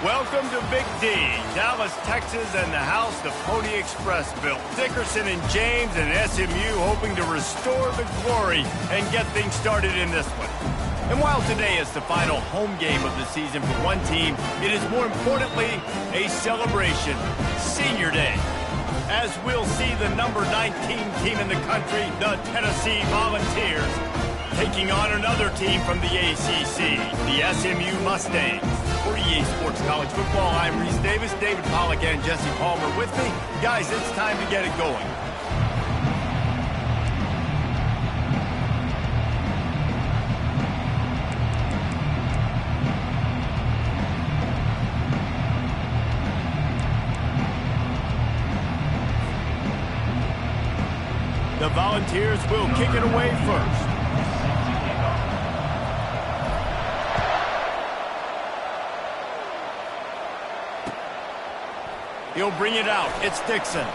Welcome to Big D, Dallas, Texas, and the house the Pony Express built. Dickerson and James and SMU hoping to restore the glory and get things started in this one. And while today is the final home game of the season for one team, it is more importantly a celebration, Senior Day. As we'll see the number 19 team in the country, the Tennessee Volunteers, taking on another team from the ACC, the SMU Mustangs. For EA Sports College Football, I'm Reese Davis, David Pollack, and Jesse Palmer with me. Guys, it's time to get it going. The Volunteers will kick it away first. He'll bring it out. It's Dixon.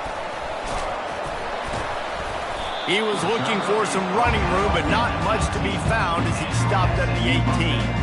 He was looking for some running room, but not much to be found as he stopped at the 18.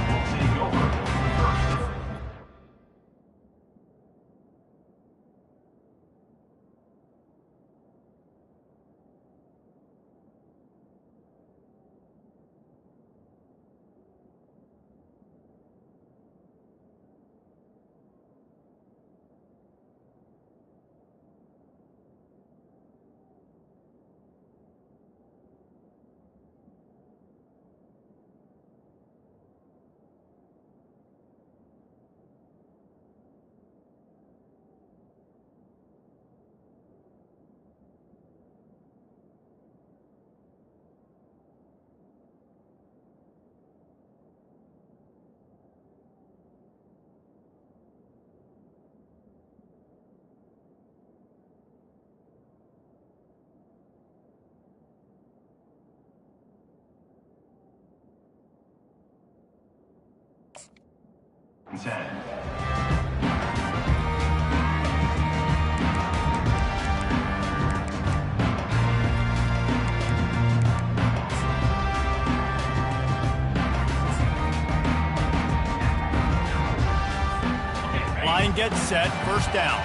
Line gets set, first down.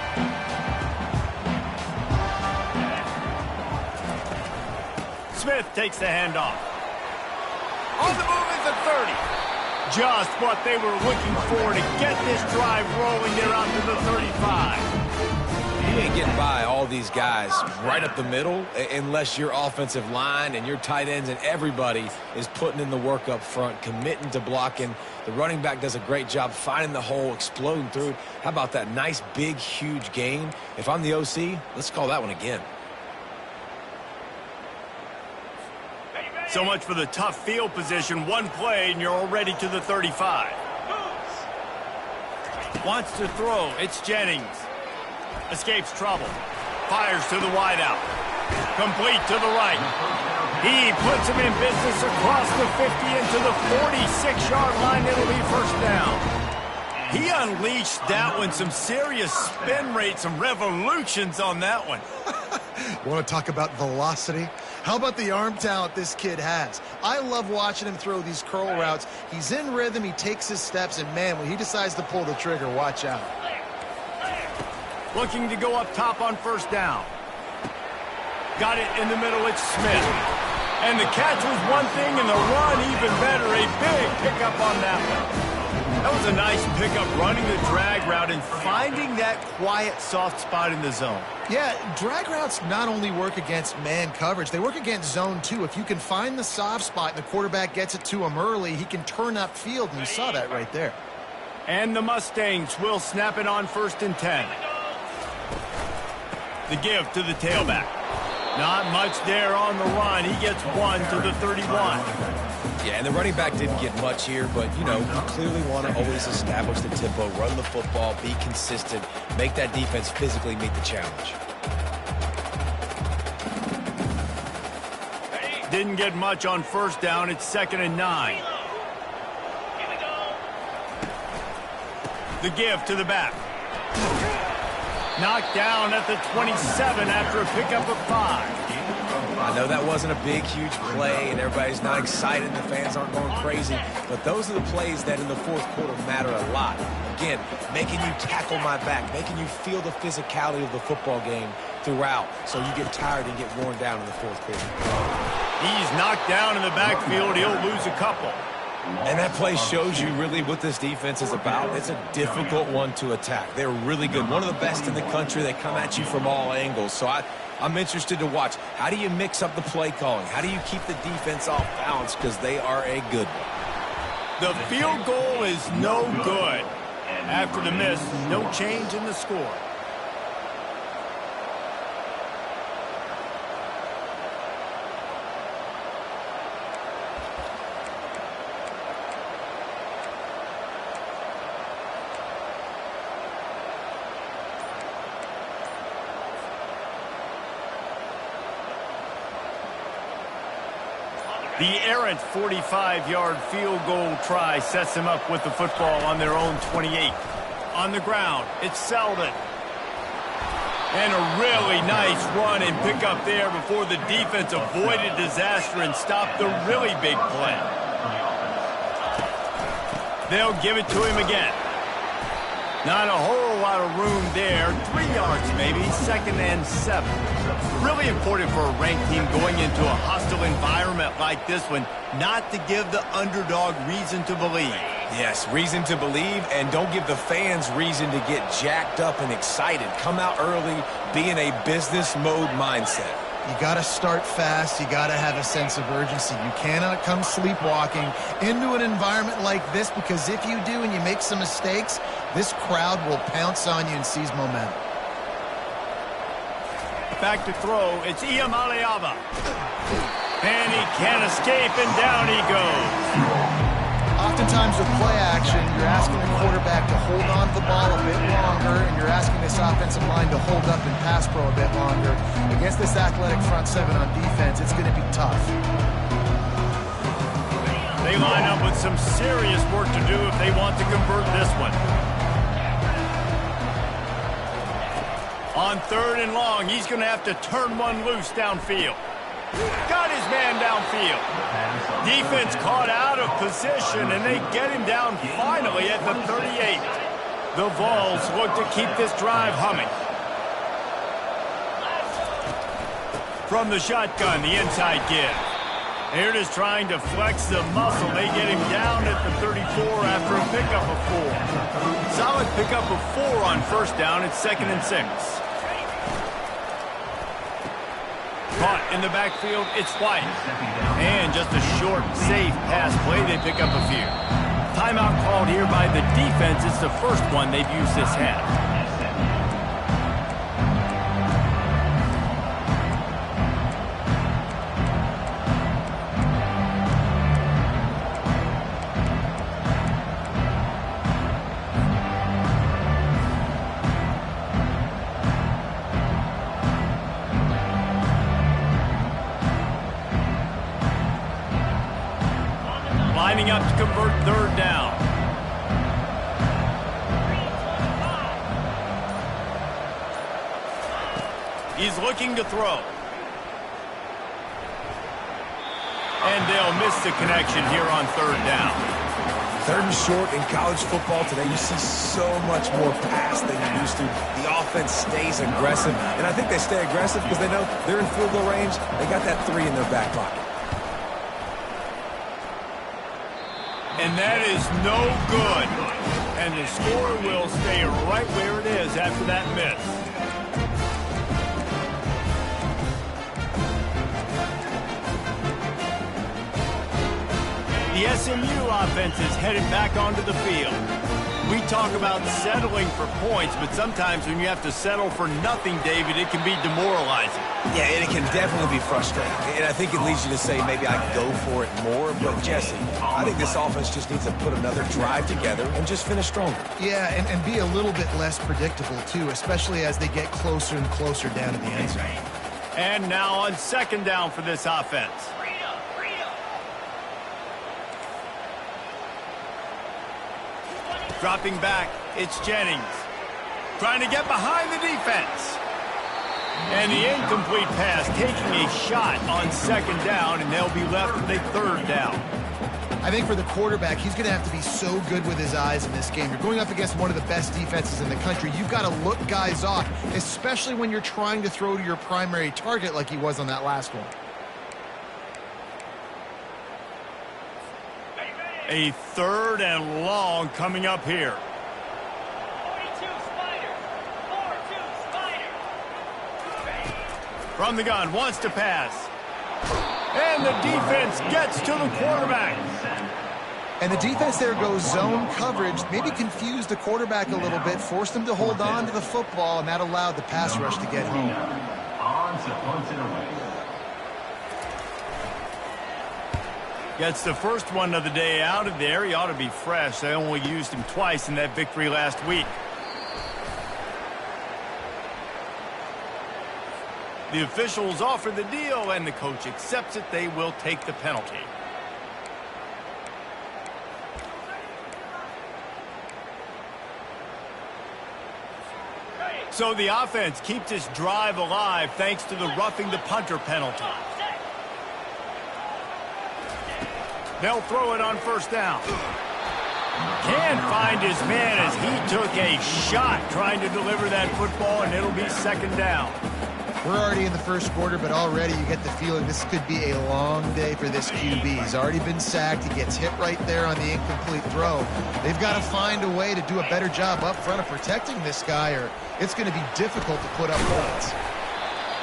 Smith takes the handoff. On the move is the 30. Just what they were looking for to get this drive rolling. They're out to the 35. You ain't getting by all these guys right up the middle unless your offensive line and your tight ends and everybody is putting in the work up front, committing to blocking. The running back does a great job finding the hole, exploding through. How about that nice, big, huge gain? If I'm the OC, let's call that one again. So much for the tough field position. One play, and you're already to the 35. Wants to throw. It's Jennings. Escapes trouble. Fires to the wideout. Complete to the right. He puts him in business across the 50 into the 46-yard line. It'll be first down. He unleashed that one. Some serious spin rate, some revolutions on that one. Want to talk about velocity? How about the arm talent this kid has? I love watching him throw these curl routes. He's in rhythm, he takes his steps, and man, when he decides to pull the trigger, watch out. Looking to go up top on first down. Got it in the middle, it's Smith. And the catch was one thing, and the run even better. A big pickup on that one. That was a nice pickup, running the drag route and finding that quiet, soft spot in the zone. Yeah, drag routes not only work against man coverage, they work against zone too. If you can find the soft spot and the quarterback gets it to him early, he can turn upfield, and you saw that right there. And the Mustangs will snap it on first and 10. The give to the tailback. Not much there on the run. He gets one to the 31. Yeah, and the running back didn't get much here, but, you know, you clearly want to always establish the tempo, run the football, be consistent, make that defense physically meet the challenge. Didn't get much on first down. It's 2nd and 9. The give to the back. Knocked down at the 27 after a pickup of 5. I know that wasn't a big, huge play, and everybody's not excited, and the fans aren't going crazy, but those are the plays that in the fourth quarter matter a lot. Again, making you tackle my back, making you feel the physicality of the football game throughout, so you get tired and get worn down in the fourth quarter. He's knocked down in the backfield. He'll lose a couple. And that play shows you really what this defense is about. It's a difficult one to attack. They're really good. One of the best in the country. They come at you from all angles. So I'm interested to watch. How do you mix up the play calling? How do you keep the defense off balance? Because they are a good one. The field goal is no good. After the miss, no change in the score. The errant 45-yard field goal try sets them up with the football on their own 28. On the ground, it's Selden. And a really nice run and pick up there before the defense avoided disaster and stopped the really big play. They'll give it to him again. Not a whole lot of room there. 3 yards maybe, 2nd and 7. Really important for a ranked team going into a hostile environment like this one, not to give the underdog reason to believe. Yes, reason to believe, and don't give the fans reason to get jacked up and excited. Come out early, be in a business mode mindset. You got to start fast. You got to have a sense of urgency. You cannot come sleepwalking into an environment like this, because if you do and you make some mistakes, this crowd will pounce on you and seize momentum. Back to throw. It's Iamaleava. And he can't escape, and down he goes. Oftentimes with play action, you're asking the quarterback to hold on to the ball a bit longer, and you're asking this offensive line to hold up and pass pro a bit longer. Against this athletic front seven on defense, it's going to be tough. They line up with some serious work to do if they want to convert this one. On 3rd and long, he's going to have to turn one loose downfield. Got his man downfield. Defense caught out of position, and they get him down finally at the 38. The Vols look to keep this drive humming. From the shotgun, the inside give. They're just trying to flex the muscle. They get him down at the 34 after a pickup of 4. Solid pickup of 4 on 1st down. It's 2nd and 6. Caught in the backfield, it's White. And just a short, safe pass play, they pick up a few. Timeout called here by the defense. It's the first one they've used this half. Lining up to convert 3rd down. He's looking to throw. And they'll miss the connection here on 3rd down. 3rd and short in college football today, you see so much more pass than you used to. The offense stays aggressive, and I think they stay aggressive because they know they're in field goal range. They got that 3 in their back pocket. And that is no good. And the score will stay right where it is after that miss. The SMU offense is headed back onto the field. We talk about settling for points, but sometimes when you have to settle for nothing, David, it can be demoralizing. Yeah, and it can definitely be frustrating. And I think it leads you to say maybe I can go for it more. But, Jesse, I think this offense just needs to put another drive together and just finish stronger. Yeah, and be a little bit less predictable, too, especially as they get closer and closer down to the end zone. And now on 2nd down for this offense. Dropping back, it's Jennings. Trying to get behind the defense. And the incomplete pass taking a shot on second down, and they'll be left with a third down. I think for the quarterback, he's going to have to be so good with his eyes in this game. You're going up against one of the best defenses in the country. You've got to look guys off, especially when you're trying to throw to your primary target like he was on that last one. A third and long coming up here. 42 Spider. 4-2 Spider. From the gun, wants to pass. And the defense gets to the quarterback. And the defense there goes zone coverage, maybe confused the quarterback a little bit, forced him to hold on to the football, and that allowed the pass rush to get home. Gets the first one of the day out of there. He ought to be fresh. They only used him twice in that victory last week. The officials offer the deal, and the coach accepts it. They will take the penalty. So the offense keeps this drive alive thanks to the roughing the punter penalty. They'll throw it on first down. Can't find his man as he took a shot trying to deliver that football, and it'll be second down. We're already in the first quarter, but already you get the feeling this could be a long day for this QB. He's already been sacked. He gets hit right there on the incomplete throw. They've got to find a way to do a better job up front of protecting this guy, or it's going to be difficult to put up points.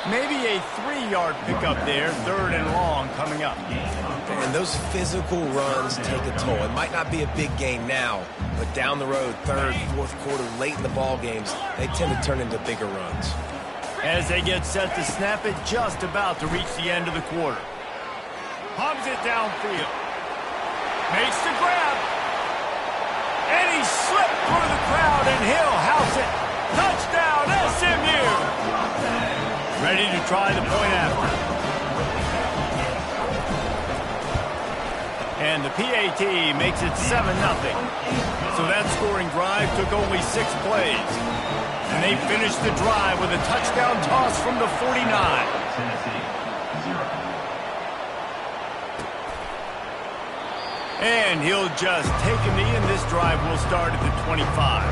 Maybe a 3-yard pickup there, third and long coming up. And those physical runs take a toll. It might not be a big game now, but down the road, third, fourth quarter, late in the ball games, they tend to turn into bigger runs. As they get set to snap it, just about to reach the end of the quarter. Pumps it downfield. Makes the grab. And he slipped through the crowd, and he'll house it. Touchdown, SMU! Ready to try the point after. And the PAT makes it 7-0. So that scoring drive took only 6 plays. And they finished the drive with a touchdown toss from the 49. And he'll just take a knee, and this drive will start at the 25.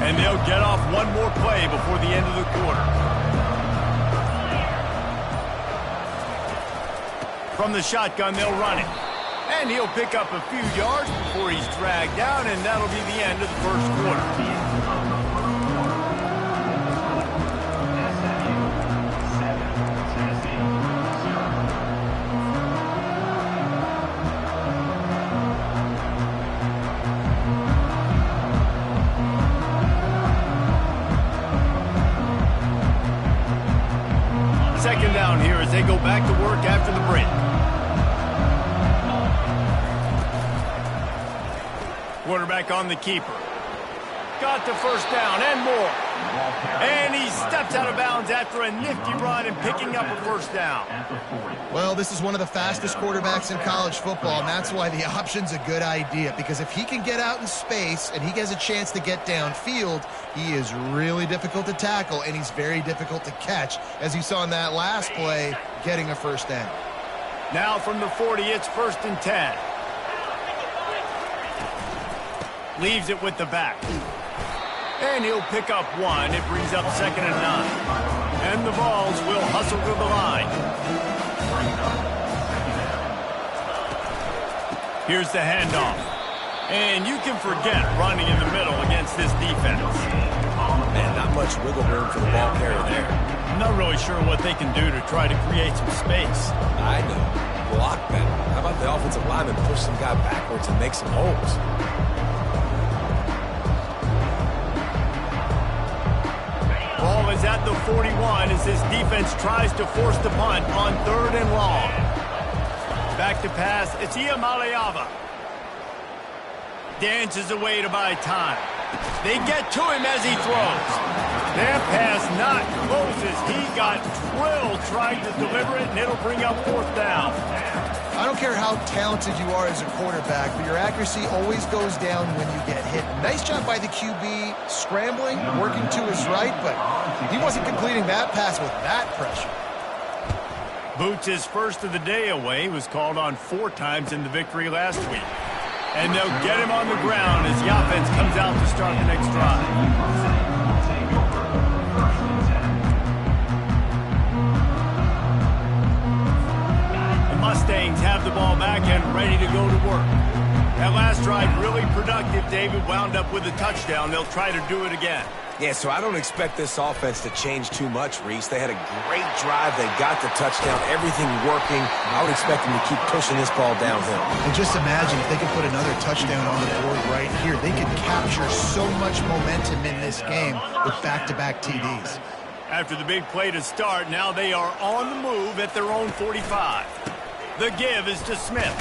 And they'll get off one more play before the end of the quarter. From the shotgun, they'll run it. And he'll pick up a few yards before he's dragged down, and that'll be the end of the first quarter. Second down here as they go back to work after the break. Quarterback on the keeper. Got the first down and more. And he steps out of bounds after a nifty run and picking up a first down. Well, this is one of the fastest quarterbacks in college football, and that's why the option's a good idea. Because if he can get out in space and he has a chance to get downfield, he is really difficult to tackle, and he's very difficult to catch, as you saw in that last play, getting a first down. Now from the 40, it's 1st and 10. Leaves it with the back. And he'll pick up one. It brings up 2nd and 9. And the Vols will hustle to the line. Here's the handoff. And you can forget running in the middle against this defense. Man, not much wiggle room for the ball carrier there. I'm not really sure what they can do to try to create some space. I know. Block better. How about the offensive lineman push some guy backwards and make some holes? Ball is at the 41 as this defense tries to force the punt on 3rd and long. Back to pass, it's Iamaleava. Dances away to buy time. They get to him as he throws. That pass not close as he got drilled trying to deliver it, and it'll bring up 4th down. I don't care how talented you are as a quarterback, but your accuracy always goes down when you get hit. Nice job by the QB scrambling, working to his right, but he wasn't completing that pass with that pressure. Boots' first of the day away was called on 4 times in the victory last week. And they'll get him on the ground as the offense comes out to start the next drive. Mustangs have the ball back and ready to go to work. That last drive really productive. David wound up with a touchdown. They'll try to do it again. Yeah, so I don't expect this offense to change too much, Reese. They had a great drive. They got the touchdown. Everything working. I would expect them to keep pushing this ball downhill. And just imagine if they could put another touchdown on the board right here. They could capture so much momentum in this game with back-to-back TDs. After the big play to start, now they are on the move at their own 45. The give is to Smith.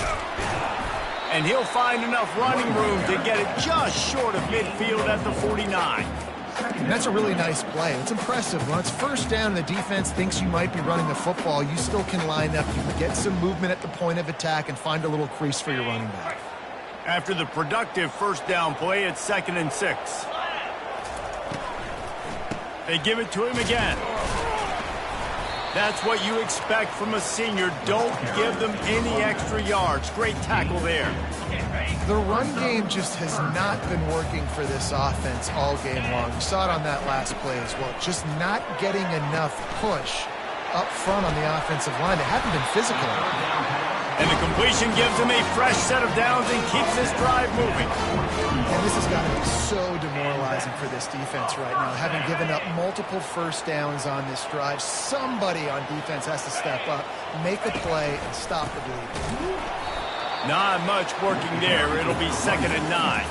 And he'll find enough running room to get it just short of midfield at the 49. And that's a really nice play. It's impressive. When it's 1st down and the defense thinks you might be running the football, you still can line up. You can get some movement at the point of attack and find a little crease for your running back. After the productive 1st down play, it's 2nd and 6. They give it to him again. That's what you expect from a senior. Don't give them any extra yards. Great tackle there. The run game just has not been working for this offense all game long. We saw it on that last play as well. Just not getting enough push up front on the offensive line. They haven't been physical. And the completion gives them a fresh set of downs and keeps this drive moving. And this has got to be so demoralizing for this defense right now. Having given up multiple 1st downs on this drive, somebody on defense has to step up, make a play, and stop the bleed. Not much working there. It'll be 2nd and 9.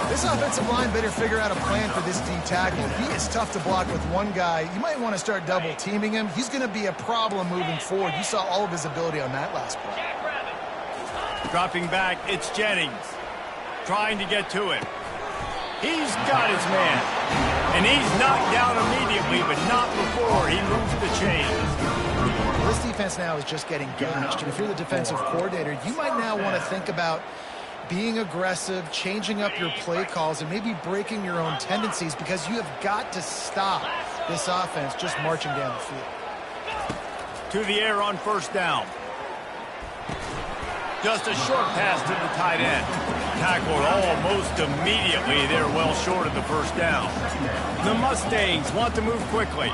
This offensive line better figure out a plan for this D tackle. He is tough to block with one guy. You might want to start double teaming him. He's going to be a problem moving forward. You saw all of his ability on that last play. Dropping back, it's Jennings. Trying to get to him. He's got his man. And he's knocked down immediately, but not before he moves the chains. This defense now is just getting gashed. And if you're the defensive coordinator, you might now want to think about being aggressive, changing up your play calls, and maybe breaking your own tendencies, because you have got to stop this offense just marching down the field. To the air on 1st down. Just a short pass to the tight end. Tackled almost immediately. They're well short of the 1st down. The Mustangs want to move quickly.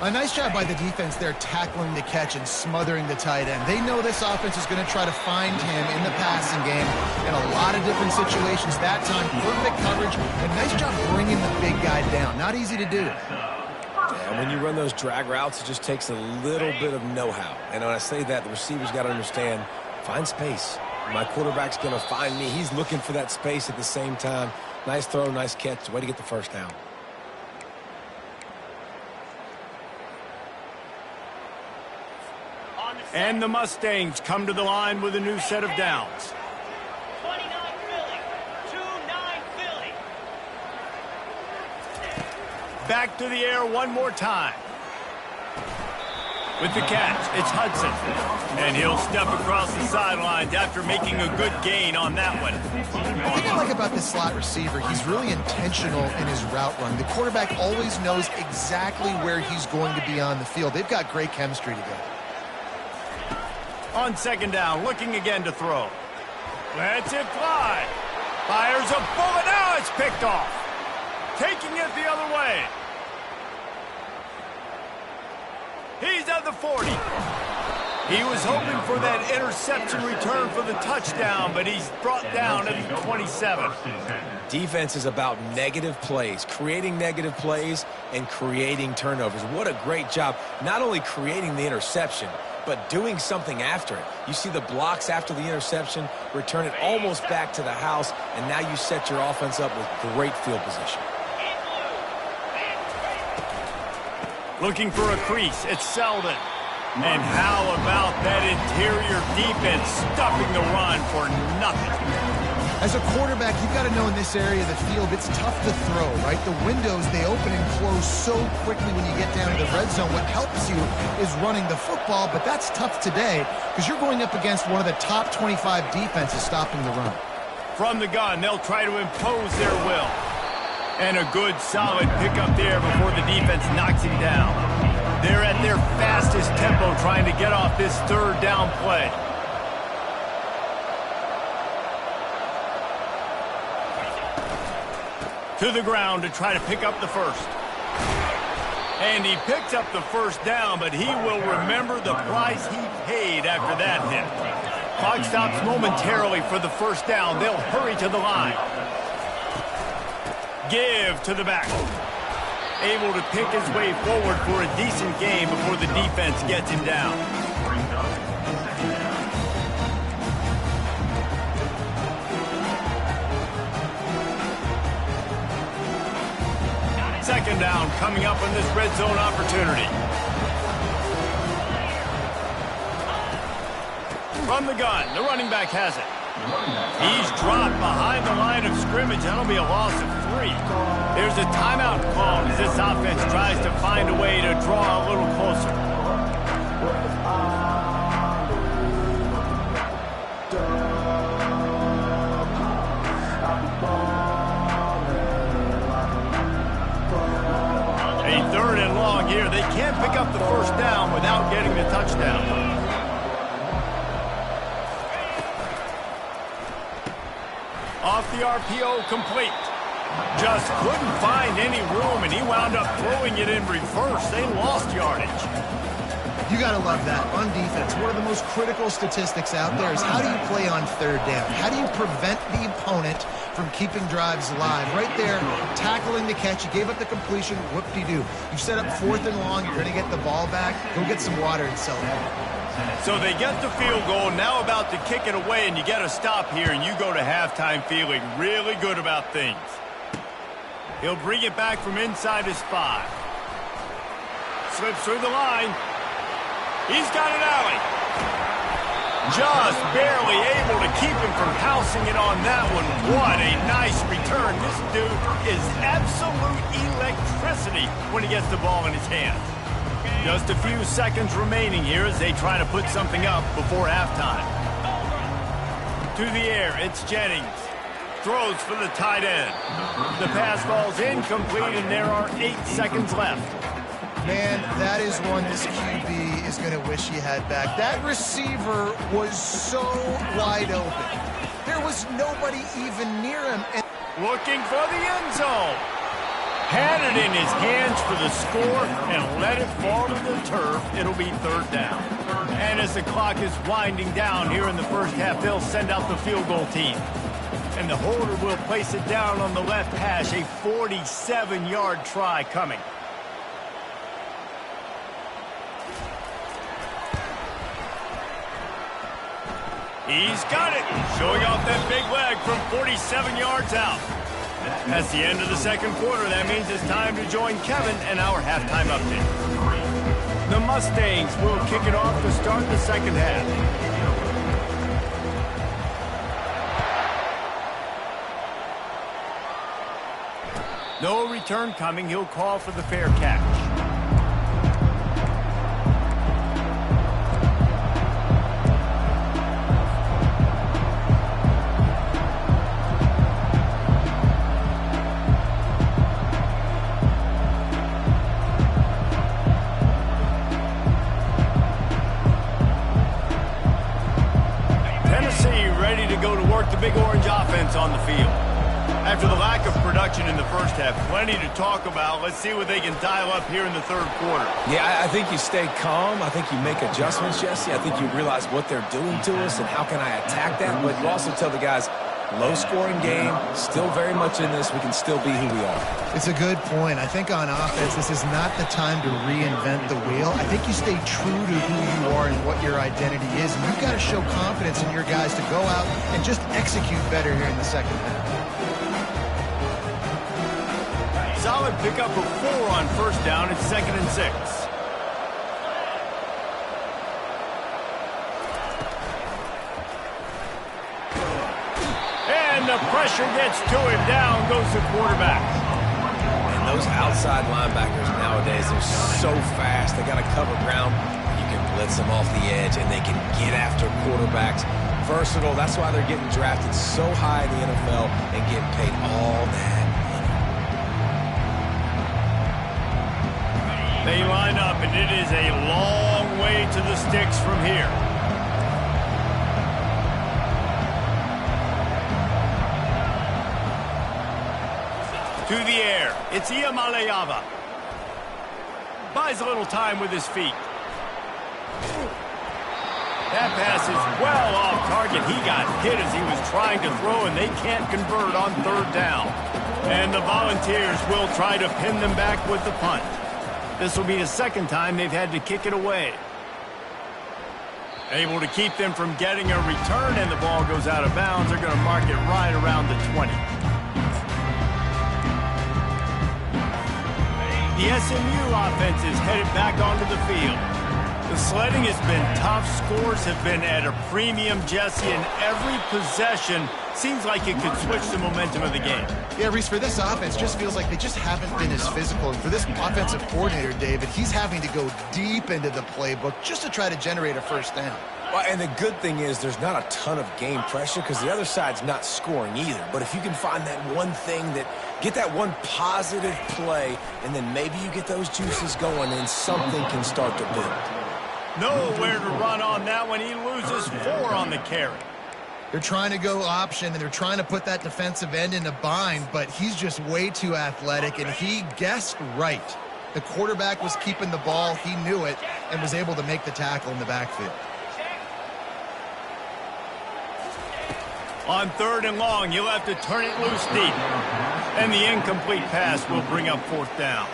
A nice job by the defense there, tackling the catch and smothering the tight end. They know this offense is going to try to find him in the passing game in a lot of different situations. That time, perfect coverage, and nice job bringing the big guy down. Not easy to do. Yeah, when you run those drag routes, it just takes a little bit of know-how. And when I say that, the receiver's got to understand, find space. My quarterback's going to find me. He's looking for that space at the same time. Nice throw, nice catch. Way to get the 1st down. And the Mustangs come to the line with a new set of downs. 29 Philly. 2-9 Philly. Back to the air one more time. With the catch, it's Hudson. And he'll step across the sidelines after making a good gain on that one. The thing I like about this slot receiver, he's really intentional in his route run. The quarterback always knows exactly where he's going to be on the field. They've got great chemistry together. On 2nd down, looking again to throw. Lets it fly. Fires a bullet. Now it's picked off. Taking it the other way. He's at the 40. He was hoping for that interception return for the touchdown, but he's brought down at the 27. Defense is about negative plays, creating negative plays and creating turnovers. What a great job, not only creating the interception, but doing something after it. You see the blocks after the interception, return it almost back to the house, and now you set your offense up with great field position. Looking for a crease, it's Selden. And how about that interior defense stuffing the run for nothing? As a quarterback, you've got to know in this area of the field, it's tough to throw, right? The windows, they open and close so quickly when you get down to the red zone. What helps you is running the football, but that's tough today because you're going up against one of the top 25 defenses stopping the run. From the gun, they'll try to impose their will. And a good, solid pickup there before the defense knocks him down. They're at their fastest tempo trying to get off this third down play. To the ground to try to pick up the first. And he picks up the first down, but he will remember the price he paid after that hit. Clock stops momentarily for the first down. They'll hurry to the line. Give to the back. Able to pick his way forward for a decent game before the defense gets him down. Second down coming up on this red zone opportunity. From the gun, the running back has it. He's dropped behind the line of scrimmage. That'll be a loss of 3. There's a timeout called as this offense tries to find a way to draw a little closer. A third and long here. They can't pick up the first down without getting the touchdown. Off the RPO, complete. Just couldn't find any room, and he wound up throwing it in reverse. They lost yardage. You got to love that. On defense, one of the most critical statistics out there is how do you play on third down? How do you prevent the opponent from keeping drives alive? Right there, tackling the catch. You gave up the completion. Whoop-de-doo. You set up fourth and long. You're going to get the ball back. Go get some water and sell it. So they get the field goal, now about to kick it away, and you get a stop here, and you go to halftime feeling really good about things. He'll bring it back from inside his 5. Slips through the line. He's got an alley. Just barely able to keep him from housing it on that one. What a nice return. This dude is absolute electricity when he gets the ball in his hands. Just a few seconds remaining here as they try to put something up before halftime. To the air, it's Jennings. Throws for the tight end. The pass ball's incomplete, and there are 8 seconds left. Man, that is one this QB is going to wish he had back. That receiver was so wide open. There was nobody even near him. Looking for the end zone. Had it in his hands for the score and let it fall to the turf. It'll be third down. And as the clock is winding down here in the first half, they'll send out the field goal team. And the holder will place it down on the left hash. A 47-yard try coming. He's got it. Showing off that big leg from 47 yards out. That's the end of the second quarter. That means it's time to join Kevin and our halftime update. The Mustangs will kick it off to start the second half. No return coming. He'll call for the fair catch. The Big Orange offense on the field. After the lack of production in the first half, plenty to talk about. Let's see what they can dial up here in the third quarter. Yeah, I think you stay calm. I think you make adjustments, Jesse. I think you realize what they're doing to us and how can I attack that. But you also tell the guys, low-scoring game, still very much in this. We can still be who we are. It's a good point. I think on offense, this is not the time to reinvent the wheel. I think you stay true to who you are and what your identity is. And you've got to show confidence in your guys to go out and just execute better here in the second half. Solid pickup of 4 on first down. It's 2nd and 6. And pressure gets to him. Down goes the quarterback. And those outside linebackers nowadays, they're so fast. They got to cover ground. You can blitz them off the edge, and they can get after quarterbacks. Versatile. That's why they're getting drafted so high in the NFL and getting paid all that money. They line up, and it is a long way to the sticks from here. To the air. It's Iamaleava. Buys a little time with his feet. That pass is well off target. He got hit as he was trying to throw, and they can't convert on third down. And the Volunteers will try to pin them back with the punt. This will be the second time they've had to kick it away. Able to keep them from getting a return, and the ball goes out of bounds. They're going to mark it right around the 20. The SMU offense is headed back onto the field. The sledding has been tough. Scores have been at a premium, Jesse, and every possession seems like it could switch the momentum of the game. Yeah, Reese, for this offense, just feels like they just haven't been as physical. And for this offensive coordinator, David, he's having to go deep into the playbook just to try to generate a first down. Well, and the good thing is there's not a ton of game pressure because the other side's not scoring either. But if you can find that one thing get that one positive play, and then maybe you get those juices going and something can start to build. Nowhere to run on that one. He loses 4 on the carry. They're trying to go option, and they're trying to put that defensive end in a bind, but he's just way too athletic, and he guessed right. The quarterback was keeping the ball. He knew it and was able to make the tackle in the backfield. On third and long, you'll have to turn it loose deep. And the incomplete pass will bring up fourth down.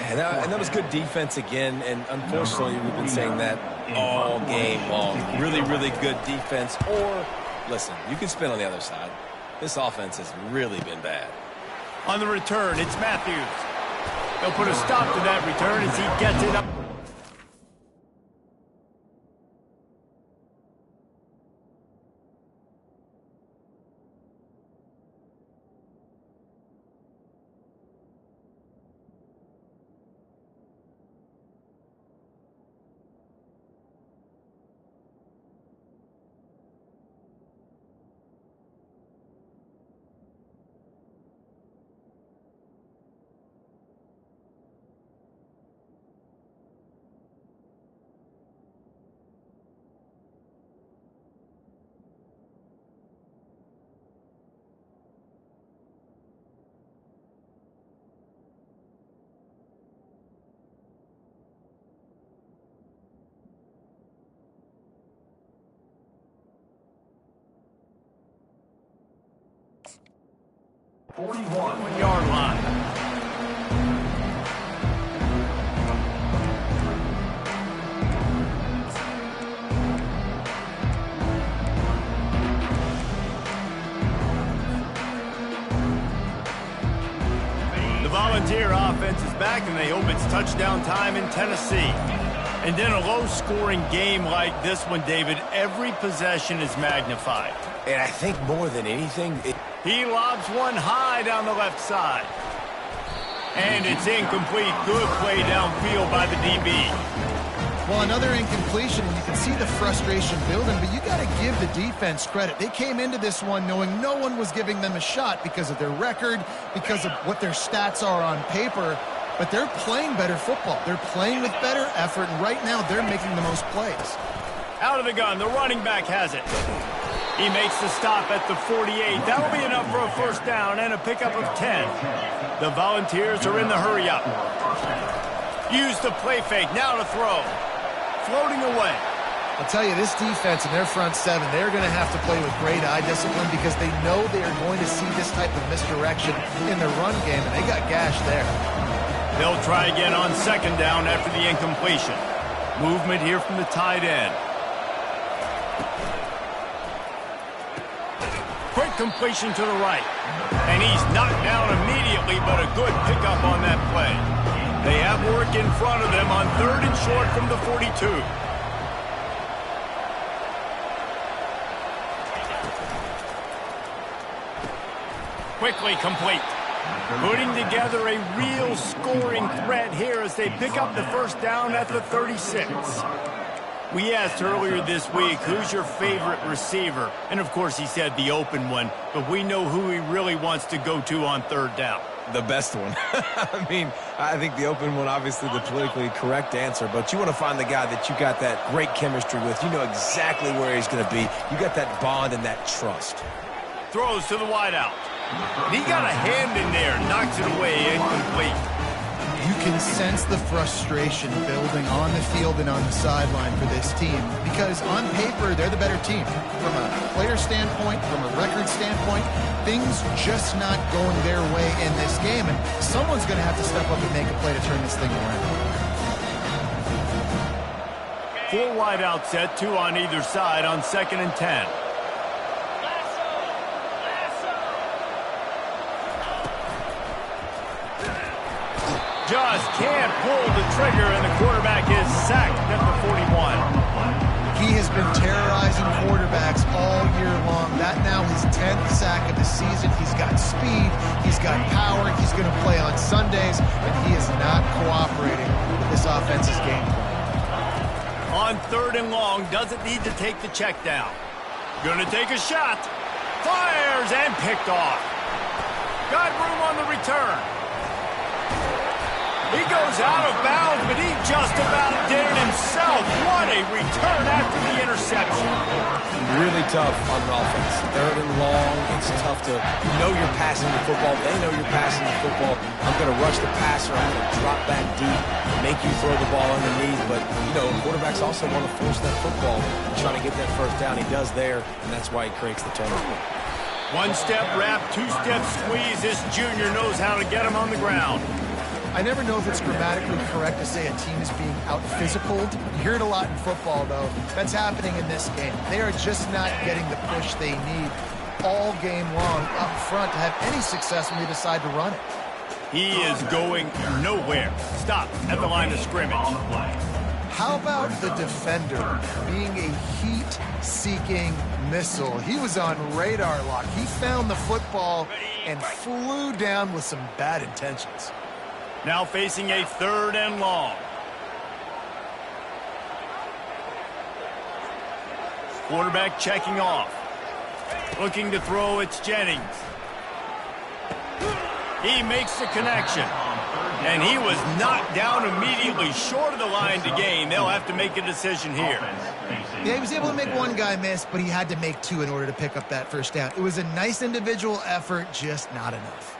And that was good defense again, and unfortunately, we've been saying that all game long. Really, really good defense. Or, listen, you can spin on the other side. This offense has really been bad. On the return, it's Matthews. They'll put a stop to that return as he gets it up. Yard line. The Volunteer offense is back, and they hope it's touchdown time in Tennessee. And in a low-scoring game like this one, David, every possession is magnified. And I think more than anything, He lobs one high down the left side. And it's incomplete. Good play downfield by the DB. Well, another incompletion, and you can see the frustration building, but you got to give the defense credit. They came into this one knowing no one was giving them a shot because of their record, because of what their stats are on paper, but they're playing better football. They're playing with better effort, and right now they're making the most plays. Out of the gun, the running back has it. He makes the stop at the 48. That'll be enough for a first down and a pickup of 10. The Volunteers are in the hurry-up. Use the play fake, now to throw. Floating away. I'll tell you, this defense and their front seven, they're going to have to play with great eye discipline because they know they are going to see this type of misdirection in the run game, and they got gashed there. They'll try again on second down after the incompletion. Movement here from the tight end. Quick completion to the right. And he's knocked down immediately, but a good pickup on that play. They have work in front of them on third and short from the 42. Quickly complete. Putting together a real scoring threat here as they pick up the first down at the 36. We asked earlier this week, who's your favorite receiver? And, of course, he said the open one, but we know who he really wants to go to on third down. The best one. I mean, I think the open one, obviously the politically correct answer, but you want to find the guy that you got that great chemistry with. You know exactly where he's going to be. You got that bond and that trust. Throws to the wideout. He got a hand in there, knocks it away, incomplete. You can sense the frustration building on the field and on the sideline for this team because on paper, they're the better team. From a player standpoint, from a record standpoint, things just not going their way in this game, and someone's going to have to step up and make a play to turn this thing around. 4 wide out set, 2 on either side on 2nd and 10. Just can't pull the trigger, and the quarterback is sacked at the 41. He has been terrorizing quarterbacks all year long. That now his 10th sack of the season. He's got speed. He's got power. He's going to play on Sundays, and he is not cooperating with this offense's game plan. On 3rd and long, doesn't need to take the check down. Going to take a shot. Fires and picked off. Got room on the return. He goes out of bounds, but he just about did it himself. What a return after the interception. Really tough on an offense. 3rd and long, it's tough to know you're passing the football. They know you're passing the football. I'm going to rush the passer. I'm going to drop back deep, make you throw the ball underneath. But, you know, quarterbacks also want to force that football and try to get that first down. He does there, and that's why he creates the turnover. 1-step wrap, 2-step squeeze. This junior knows how to get him on the ground. I never know if it's grammatically correct to say a team is being out-physicaled. You hear it a lot in football, though. That's happening in this game. They are just not getting the push they need all game long up front to have any success when they decide to run it. He is going nowhere. Stop at the line of scrimmage. How about the defender being a heat-seeking missile? He was on radar lock. He found the football and flew down with some bad intentions. Now facing a 3rd and long. Quarterback checking off. Looking to throw, it's Jennings. He makes the connection. And he was knocked down immediately short of the line to gain. They'll have to make a decision here. Yeah, he was able to make one guy miss, but he had to make 2 in order to pick up that first down. It was a nice individual effort, just not enough.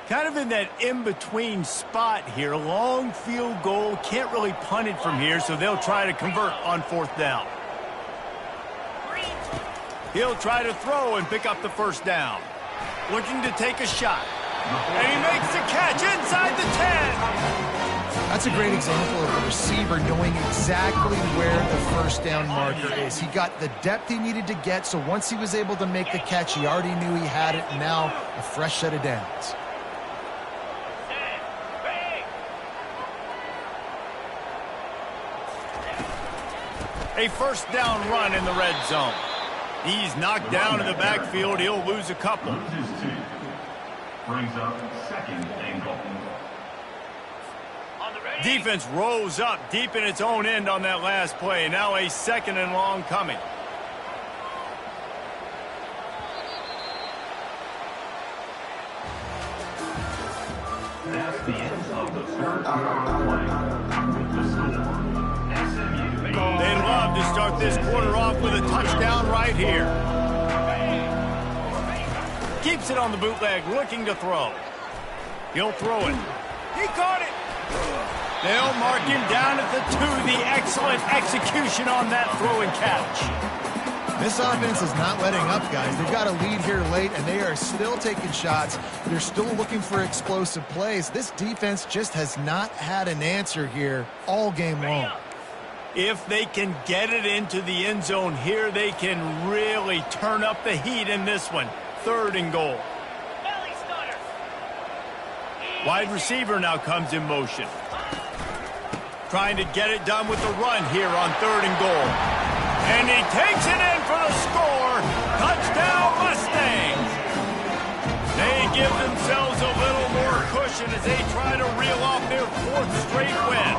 Kind of in that in-between spot here. Long field goal. Can't really punt it from here, so they'll try to convert on 4th down. He'll try to throw and pick up the first down. Looking to take a shot. And he makes the catch inside the 10. That's a great example of a receiver knowing exactly where the first down marker is. He got the depth he needed to get, so once he was able to make the catch, he already knew he had it, and now a fresh set of downs. A first down run in the red zone. He's knocked down in the backfield. He'll lose a couple. Brings up 2nd and goal. Defense rose up deep in its own end on that last play. Now a 2nd and long coming. That's the end of the 3rd quarter play. The score, SMU. They'd love to start this quarter off with a touchdown right here. Keeps it on the bootleg, looking to throw. He'll throw it. He caught it. They'll mark him down at the 2. The excellent execution on that throw and catch. This offense is not letting up, guys. They've got a lead here late, and they are still taking shots. They're still looking for explosive plays. This defense just has not had an answer here all game long. If they can get it into the end zone here, they can really turn up the heat in this one. 3rd and goal. Wide receiver now comes in motion. Trying to get it done with the run here on 3rd and goal. And he takes it in for the score. Touchdown, Mustangs. They give themselves a little more cushion as they try to reel off their 4th straight win.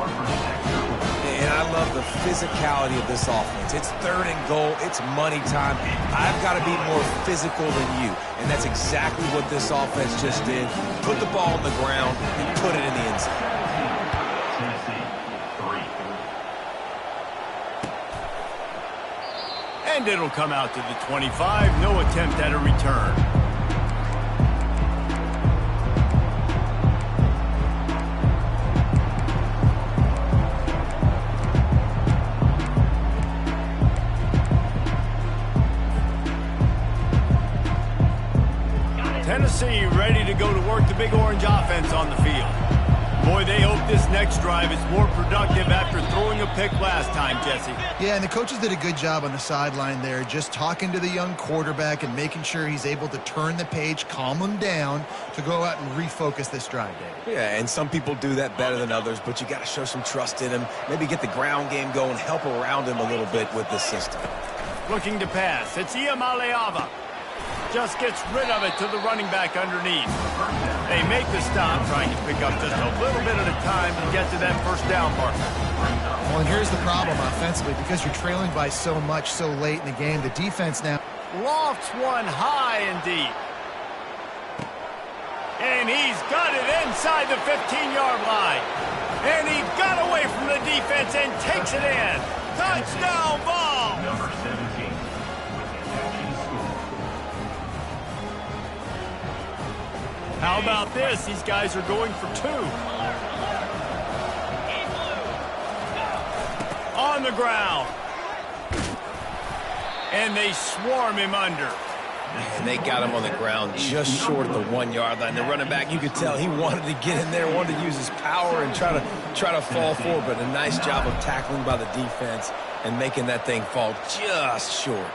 And I love the physicality of this offense. It's 3rd and goal. It's money time. I've got to be more physical than you. And that's exactly what this offense just did. Put the ball on the ground and put it in the end zone. And it'll come out to the 25. No attempt at a return. Tennessee ready to go to work the Big Orange offense on the field. Boy, they hope this next drive is more productive after throwing a pick last time, Jesse. Yeah, and the coaches did a good job on the sideline there, just talking to the young quarterback and making sure he's able to turn the page, calm him down to go out and refocus this drive, Dave. Yeah, and some people do that better than others, but you got to show some trust in him. Maybe get the ground game going, help around him a little bit with this system. Looking to pass. It's Iamaleava. Just gets rid of it to the running back underneath. They make the stop, trying to pick up just a little bit at a time to get to that 1st down marker. Well, and here's the problem offensively. Because you're trailing by so much so late in the game, the defense now Lofts one high and deep. And he's got it inside the 15-yard line. And he got away from the defense and takes it in. Touchdown ball! Number 17. How about this? These guys are going for 2. On the ground. And they swarm him under. And they got him on the ground just short of the 1-yard line. The running back, you could tell he wanted to get in there, wanted to use his power and try to fall forward, but a nice job of tackling by the defense and making that thing fall just short.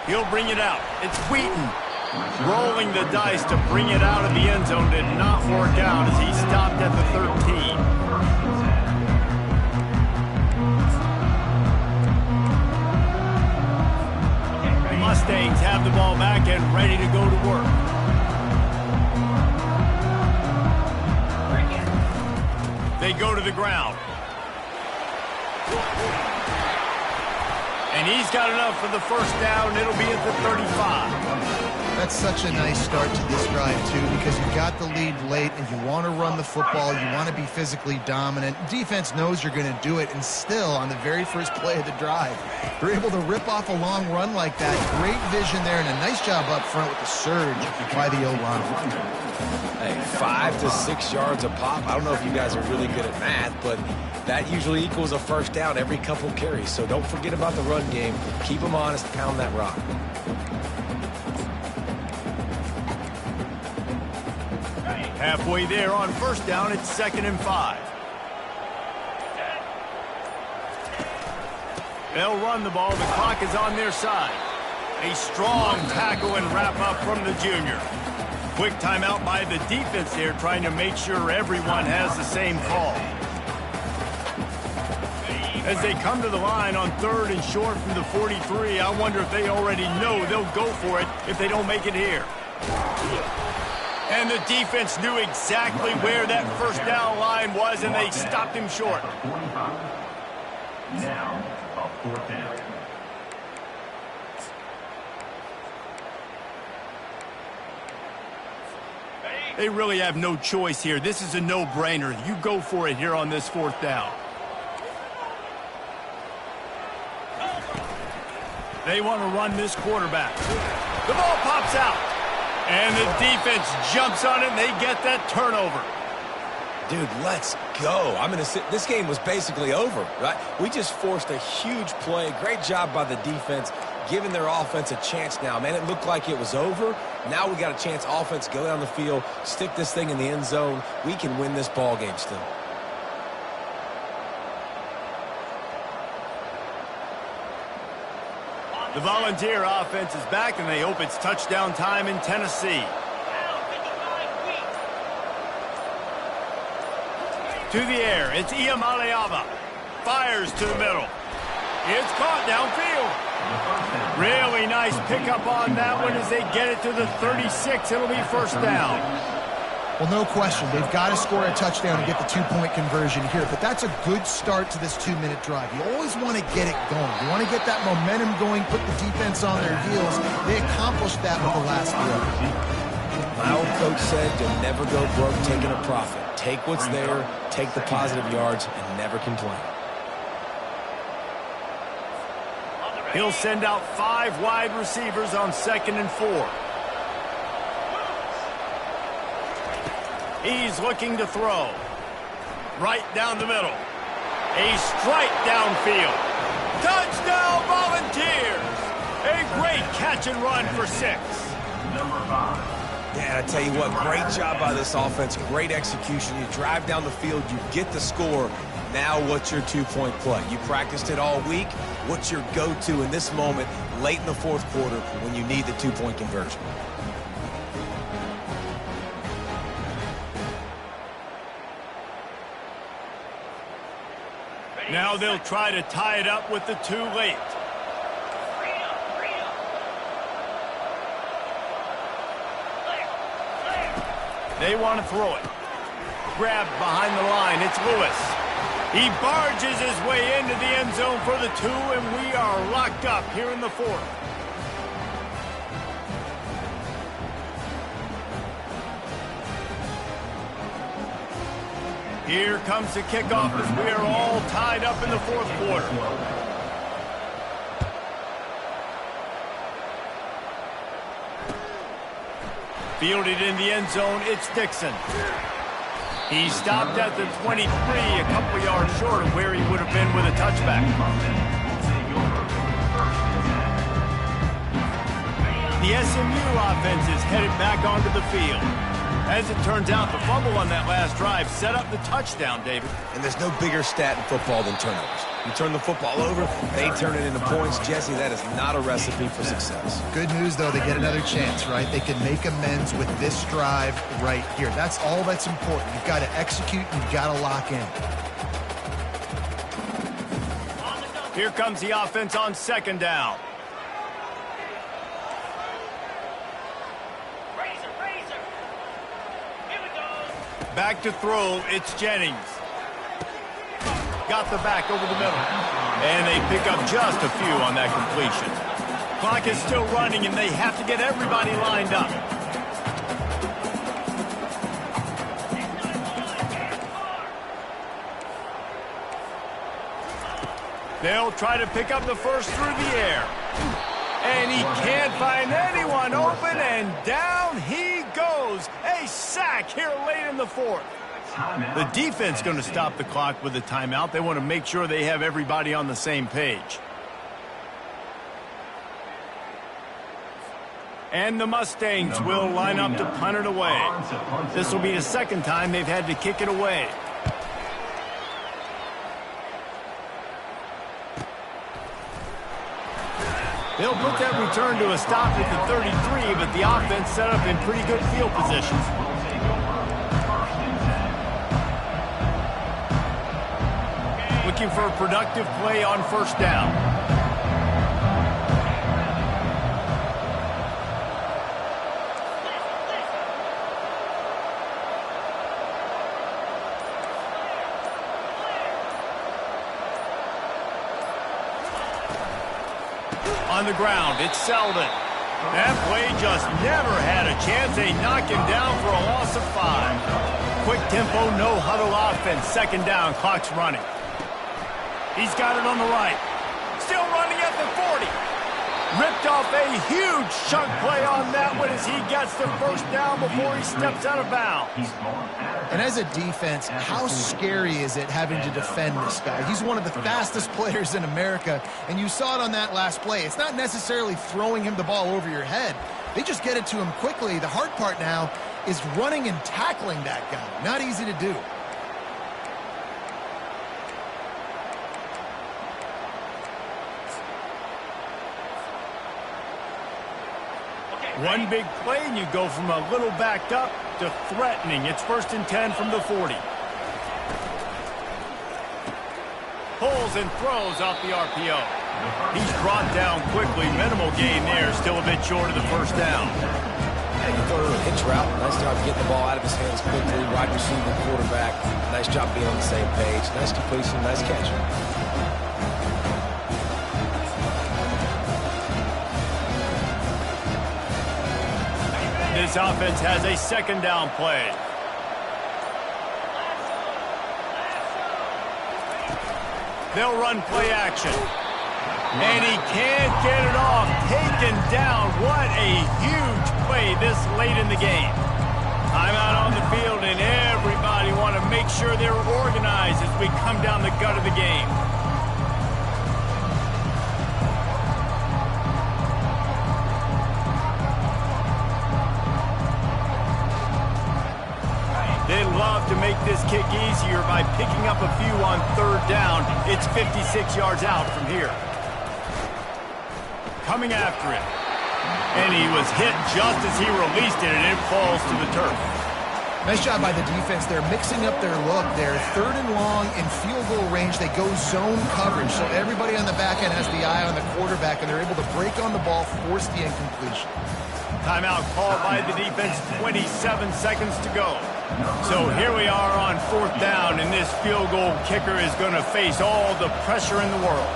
He'll bring it out. It's Wheaton. Rolling the dice to bring it out of the end zone did not work out as he stopped at the 13. The Mustangs have the ball back and ready to go to work. They go to the ground. And he's got enough for the 1st down. It'll be at the 35. That's such a nice start to this drive, too, because you got the lead late and you want to run the football. You want to be physically dominant. Defense knows you're going to do it, and still, on the very first play of the drive, you're able to rip off a long run like that. Great vision there and a nice job up front with the surge by the O-line. Hey, 5 to 6 yards a pop. I don't know if you guys are really good at math, but that usually equals a 1st down every couple carries. So don't forget about the run game. Keep them honest, pound that rock. Halfway there on 1st down, it's 2nd and 5. They'll run the ball. The clock is on their side. A strong tackle and wrap up from the junior. Quick timeout by the defense there, trying to make sure everyone has the same call. As they come to the line on 3rd and short from the 43, I wonder if they already know they'll go for it if they don't make it here. And the defense knew exactly where that 1st down line was, and they stopped him short. Now, a 4th down. They really have no choice here. This is a no-brainer. You go for it here on this 4th down. They want to run this quarterback. The ball pops out. And the defense jumps on it, and they get that turnover. Dude, let's go. I'm going to sit. This game was basically over, right? We just forced a huge play. Great job by the defense, giving their offense a chance now. Man, it looked like it was over. Now we got a chance. Offense, go down the field, stick this thing in the end zone. We can win this ball game still. The Volunteer offense is back, and they hope it's touchdown time in Tennessee. To the air, it's Iamaleava. Fires to the middle. It's caught downfield. Really nice pickup on that one as they get it to the 36. It'll be first down. Well, no question. They've got to score a touchdown and get the two-point conversion here, but that's a good start to this 2-minute drive. You always want to get it going. You want to get that momentum going, put the defense on their heels. They accomplished that with the last throw. My old coach said you'll never go broke taking a profit. Take what's there, take the positive yards, and never complain. He'll send out 5 wide receivers on 2nd and 4. He's looking to throw. Right down the middle. A strike downfield. Touchdown Volunteers! A great catch and run for 6. Number 5. Yeah, I tell you what, great job by this offense. Great execution. You drive down the field, you get the score. Now what's your two-point play? You practiced it all week. What's your go-to in this moment late in the 4th quarter when you need the two-point conversion? Now they'll try to tie it up with the 2 late. They want to throw it. Grabbed behind the line. It's Lewis. He barges his way into the end zone for the 2, and we are locked up here in the 4th. Here comes the kickoff as we are all tied up in the 4th quarter. Fielded in the end zone, it's Dixon. He stopped at the 23, a couple yards short of where he would have been with a touchback. The SMU offense is headed back onto the field. As it turns out, the fumble on that last drive set up the touchdown, David. And there's no bigger stat in football than turnovers. You turn the football over, they turn it into points. Jesse, that is not a recipe for success. Good news, though, they get another chance, right? They can make amends with this drive right here. That's all that's important. You've got to execute, and you've got to lock in. Here comes the offense on 2nd down. Back to throw, it's Jennings. Got the back over the middle. And they pick up just a few on that completion. Clock is still running, and they have to get everybody lined up. They'll try to pick up the first through the air. And he can't find anyone open, and down he goes. A sack here late in the 4th. The defense going to stop the clock with a timeout. They want to make sure they have everybody on the same page. And the Mustangs will line up to punt it away. This will be the 2nd time they've had to kick it away. They'll put that return to a stop at the 33, but the offense set up in pretty good field positions. Looking for a productive play on 1st down. On the ground, it's Selden. That play just never had a chance. They knock him down for a loss of 5. Quick tempo, no huddle offense. 2nd down, clock's running. He's got it on the right. Still running at the 40. Ripped off a huge chunk play on that one as he gets the 1st down before he steps out of bounds. And as a defense, how scary is it having to defend this guy? He's one of the fastest players in America, and you saw it on that last play. It's not necessarily throwing him the ball over your head. They just get it to him quickly. The hard part now is running and tackling that guy. Not easy to do. One big play, and you go from a little backed up to threatening. It's 1st and 10 from the 40. pulls and throws off the RPO. He's brought down quickly. Minimal gain there. Still a bit short of the first down. He threw a hitch route. Nice job getting the ball out of his hands quickly. Wide receiver, quarterback. Nice job being on the same page. Nice completion, nice catch. This offense has a second down play. They'll run play action. And he can't get it off. Taken down. What a huge play this late in the game. I'm out on the field, and everybody want to make sure they're organized as we come down the gut of the game. They love to make this kick easier by picking up a few on third down. It's 56 yards out from here. Coming after him. And he was hit just as he released it, and it falls to the turf. Nice job by the defense. They're mixing up their look. They're third and long in field goal range. They go zone coverage, so everybody on the back end has the eye on the quarterback, and they're able to break on the ball, force the incompletion. Timeout called by the defense, 27 seconds to go. So here we are on fourth down, and this field goal kicker is going to face all the pressure in the world.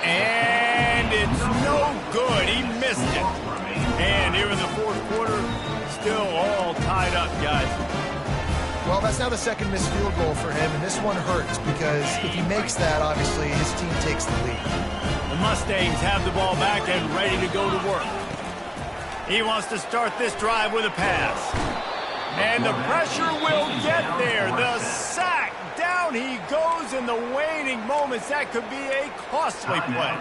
And it's no good. He missed it. And here in the fourth quarter, still all tied up, guys. Well, that's now the second missed field goal for him, and this one hurts because if he makes that, obviously, his team takes the lead. The Mustangs have the ball back and ready to go to work. He wants to start this drive with a pass. And the pressure will get there. The sack. Down he goes in the waning moments. That could be a costly play.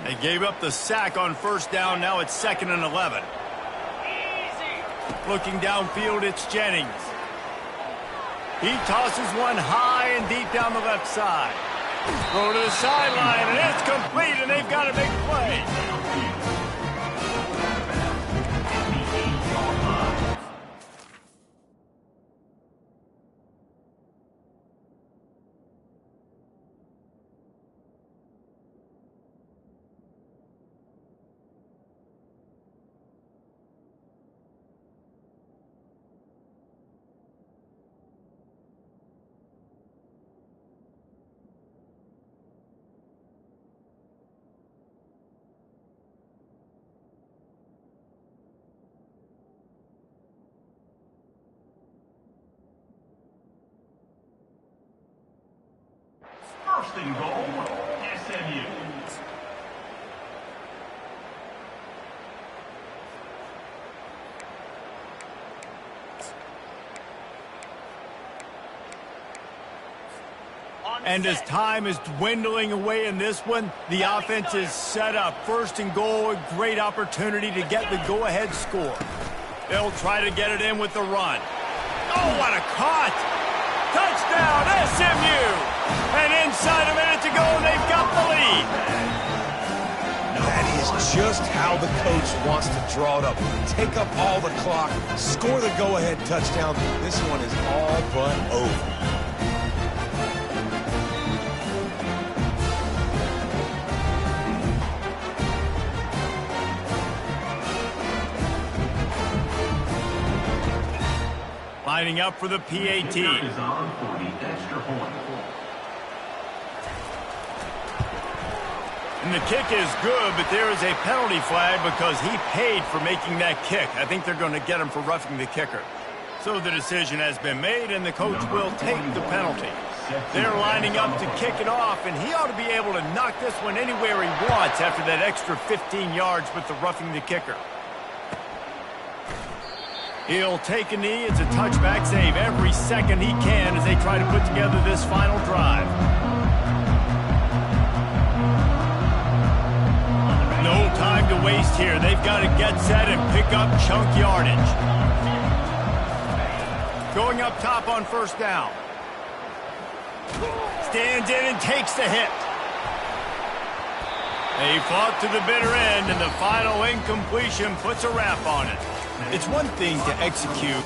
They gave up the sack on first down. Now it's 2nd and 11. Looking downfield, it's Jennings. He tosses one high and deep down the left side. Throw to the sideline, and it's complete, and they've got a big play. First and goal, SMU. And as time is dwindling away in this one, the offense is set up. First and goal, a great opportunity to get the go-ahead score. They'll try to get it in with the run. Oh, what a caught! Touchdown, SMU! And inside a minute to go, they've got the lead. That is just how the coach wants to draw it up. Take up all the clock, score the go-ahead touchdown. This one is all but over. Lining up for the PAT. Kicker is on for the extra point. And the kick is good, but there is a penalty flag because he paid for making that kick. I think they're going to get him for roughing the kicker. So the decision has been made, and the coach will take the penalty. They're lining up to kick it off, and he ought to be able to knock this one anywhere he wants after that extra 15 yards with the roughing the kicker. He'll take a knee. It's a touchback save every second he can as they try to put together this final drive. No time to waste here. They've got to get set and pick up chunk yardage. Going up top on first down. Stands in and takes the hit. They fought to the bitter end, and the final incompletion puts a wrap on it. It's one thing to execute